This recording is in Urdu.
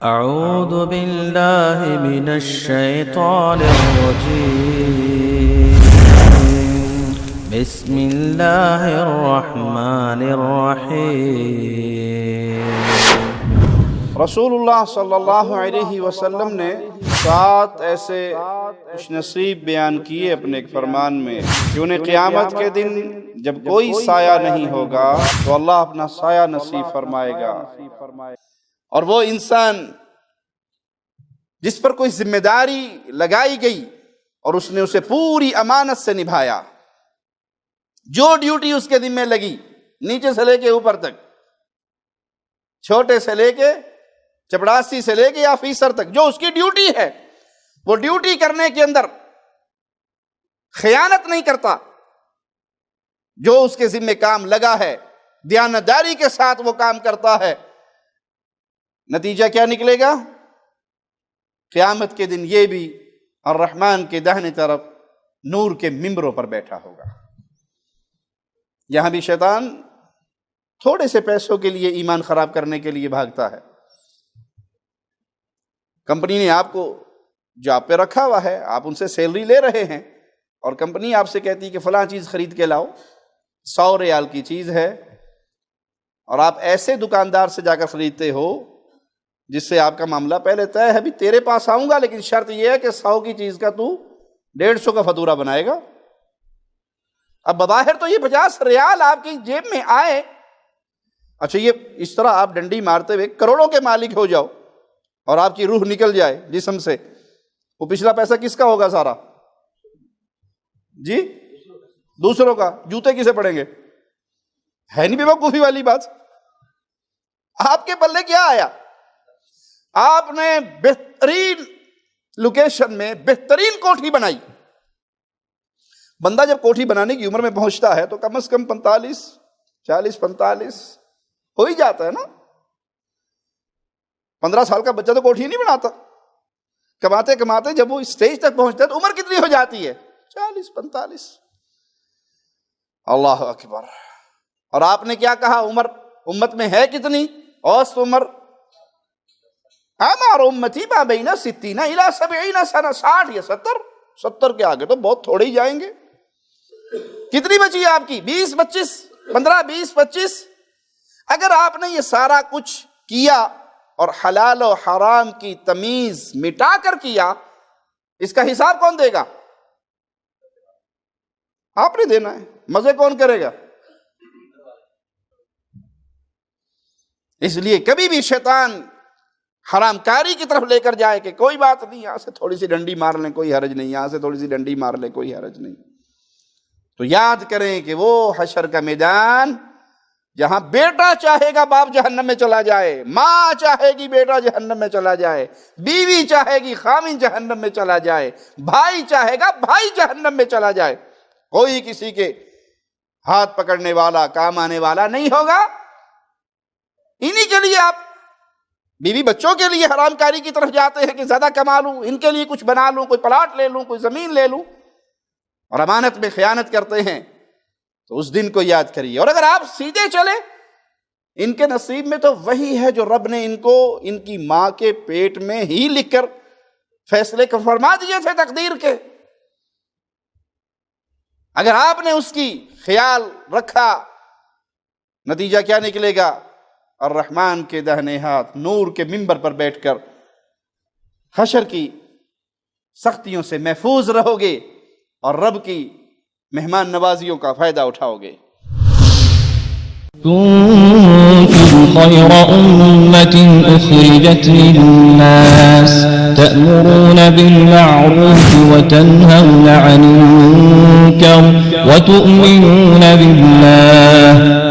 أعوذ بالله من الشيطان الرجيم. بسم الله الرحمن الرحيم. رسول اللہ صلی اللہ علیہ وسلم نے 7 ایسے خوش نصیب بیان کیے اپنے ایک فرمان میں کہ انہیں قیامت کے دن جب کوئی سایہ نہیں ہوگا تو اللہ اپنا سایہ نصیب فرمائے گا، اور وہ انسان جس پر کوئی ذمہ داری لگائی گئی اور اس نے اسے پوری امانت سے نبھایا، جو ڈیوٹی اس کے ذمہ لگی نیچے سے لے کے اوپر تک، چھوٹے سے لے کے چپڑاسی سے لے کے یا آفیسر تک، جو اس کی ڈیوٹی ہے وہ ڈیوٹی کرنے کے اندر خیانت نہیں کرتا، جو اس کے ذمہ کام لگا ہے دیانتداری کے ساتھ وہ کام کرتا ہے، نتیجہ کیا نکلے گا؟ قیامت کے دن یہ بھی الرحمن کے داہنے طرف نور کے ممبروں پر بیٹھا ہوگا۔ یہاں بھی شیطان تھوڑے سے پیسوں کے لیے ایمان خراب کرنے کے لیے بھاگتا ہے۔ کمپنی نے آپ کو جاب پہ رکھا ہوا ہے، آپ ان سے سیلری لے رہے ہیں، اور کمپنی آپ سے کہتی ہے کہ فلاں چیز خرید کے لاؤ، 100 ریال کی چیز ہے، اور آپ ایسے دکاندار سے جا کر خریدتے ہو جس سے آپ کا معاملہ پہلے طے ہے، بھی تیرے پاس آؤں گا لیکن شرط یہ ہے کہ 100 کی چیز کا تو 150 کا فاتورہ بنائے گا۔ اب بظاہر تو یہ 50 ریال آپ کی جیب میں آئے، اچھا یہ اس طرح آپ ڈنڈی مارتے ہوئے کروڑوں کے مالک ہو جاؤ اور آپ کی روح نکل جائے جسم سے، وہ پچھلا پیسہ کس کا ہوگا سارا؟ جی دوسروں کا۔ جوتے کسے پڑیں گے؟ ہے نہیں بیوقوفی والی بات۔ آپ کے پلے کیا آیا؟ آپ نے بہترین لوکیشن میں بہترین کوٹھی بنائی۔ بندہ جب کوٹھی بنانے کی عمر میں پہنچتا ہے تو کم از کم 40-45 ہو ہی جاتا ہے نا۔ 15 سال کا بچہ تو کوٹھی نہیں بناتا، کماتے کماتے جب وہ اسٹیج تک پہنچتا ہے تو عمر کتنی ہو جاتی ہے؟ 40-45۔ اللہ اکبر۔ اور آپ نے کیا کہا؟ عمر امت میں ہے کتنی؟ اوسط عمر اعمار امتی ما بین 60 الی 70 سنہ، 60 یا 70 کے آگے تو بہت تھوڑے ہی جائیں گے۔ کتنی بچی ہے آپ کی؟ 20-25، 15-20-25۔ اگر آپ نے یہ سارا کچھ کیا اور حلال و حرام کی تمیز مٹا کر کیا، اس کا حساب کون دے گا؟ آپ نے دینا ہے۔ مزے کون کرے گا؟ اس لیے کبھی بھی شیطان حرام کاری کی طرف لے کر جائے کہ کوئی بات نہیں، یہاں سے تھوڑی سی ڈنڈی مار لیں کوئی حرج نہیں، یہاں سے تھوڑی سی ڈنڈی مار لیں کوئی حرج نہیں، تو یاد کریں کہ وہ حشر کا میدان جہاں بیٹا چاہے گا باپ جہنم میں چلا جائے، ماں چاہے گی بیٹا جہنم میں چلا جائے، بیوی چاہے گی خاوند جہنم میں چلا جائے، بھائی چاہے گا بھائی جہنم میں چلا جائے، کوئی کسی کے ہاتھ پکڑنے والا کام آنے والا نہیں ہوگا۔ انہی کے لیے آپ بیوی بچوں کے لیے حرام کاری کی طرف جاتے ہیں کہ زیادہ کما لوں، ان کے لیے کچھ بنا لوں، کوئی پلاٹ لے لوں، کوئی زمین لے لوں، اور امانت میں خیانت کرتے ہیں، تو اس دن کو یاد کریے۔ اور اگر آپ سیدھے چلے، ان کے نصیب میں تو وہی ہے جو رب نے ان کو ان کی ماں کے پیٹ میں ہی لکھ کر فیصلے فرما دیے تھے تقدیر کے۔ اگر آپ نے اس کی خیال رکھا، نتیجہ کیا نکلے گا؟ الرحمن کے داہنے ہاتھ نور کے ممبر پر بیٹھ کر حشر کی سختیوں سے محفوظ رہو گے اور رب کی مہمان نوازیوں کا فائدہ اٹھاؤ گے۔ كنتم خير أمة أخرجت للناس تأمرون بالمعروف وتنهون عن المنكر وتؤمنون بالله